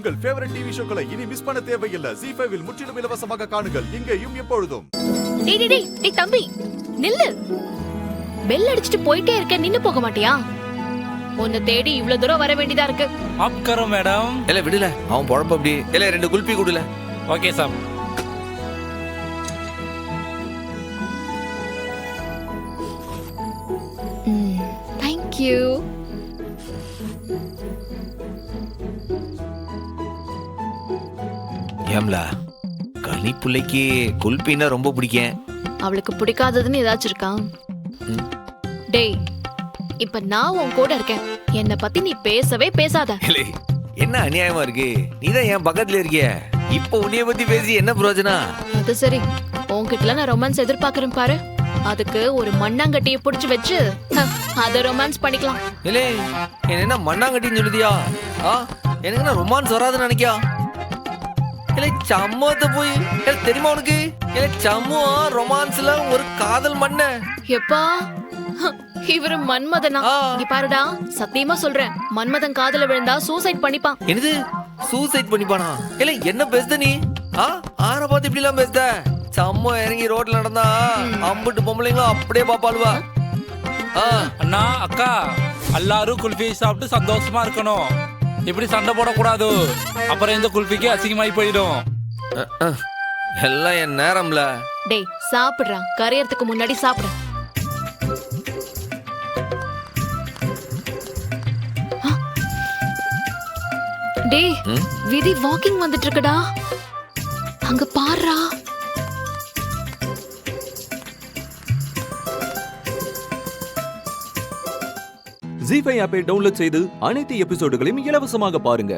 உங்கள் favourite TV ஷோக்களை இனி miss பண்ண தேவையில்லை. ZEE5 இல் முற்றிலும் இலவசமாக காணுங்கள். இங்கேயும் எப்பொழுதும். டேய் தம்பி நில்லு. பெல் அடிச்சிட்டு போயிட்டே இருக்க, நின்னு போக மாட்டியா? உன்னை தேடி இவ்வளவு தூரம் வர வேண்டியதா இருக்கு. ஆப் கரோ மேடம். இல்ல விடுல, அவன் பொழப்ப அப்படி. இல்ல 2 குல்பி குடுல. Okay sir. Thank you. ஏம்லா, கனி புள்ளைக்கு குல்பின்னா ரொம்ப பிடிக்கும். அவளுக்கு பிடிக்காததுன்னு ஏதாச்சும் இருக்கா? டேய், இப்ப நான் உன் கூட இருக்கேன். என்னை பத்தி நீ பேசவே பேசாத. இல்ல, என்ன அநியாயமா இருக்கு? நீதான் என் பக்கத்துல இருக்கிய. இப்போ உன்னைய பத்தி பேசி என்ன பிரயோஜனம்? அது சரி, உன்கிட்ட நான் ரொமான்ஸ் எதிர்பார்க்கறேன் பாரு. அதுக்கு ஒரு மண்ணாங்கட்டியை புடிச்சு வச்சு அத ரொமான்ஸ் பண்ணிக்கலாம். இல்ல, என்ன மண்ணாங்கட்டின்னு சொல்லுதியா? எனக்கு என்ன ரொமான்ஸ் வராதுன்னு நினைக்கியா? இல்ல சம்மத்த போய் தெரியுமா உனக்கு? இல்ல சம்முவா ரொமான்ஸ்ல ஒரு காதல் மண்ண. எப்பா இவரு மன்மதனா? இங்க பாருடா, சத்தியமா சொல்றேன், மன்மதன் காதல விழுந்தா சூசைட் பண்ணிப்பான். என்னது சூசைட் பண்ணிப்பானா? இல்ல என்ன பேசுத நீ? ஆற பார்த்து இப்படி எல்லாம் பேசுத? சம்ம இறங்கி ரோட்ல நடந்தா அம்புட்டு பொம்பளைங்களும் அப்படியே பாப்பாளுவா. அண்ணா அக்கா எல்லாரும் குல்ஃபி சாப்பிட்டு சந்தோஷமா இருக்கணும். இப்படி சண்டை போடக்கூடாது. அப்புறம் இந்த குல்ஃபிக்கு அசிங்கமாயி போயிடும். எல்லாம் என் நேரம்ல. டேய் சாப்பிடுறா, கரையறதுக்கு முன்னாடி சாப்பிடு. டேய், விதி வாக்கிங் வந்துட்டு இருக்குடா. அங்க பாருடா. ZEE5 ஆப்பை டவுன்லோட் செய்து அனைத்து எபிசோடுகளையும் இலவசமாக பாருங்க.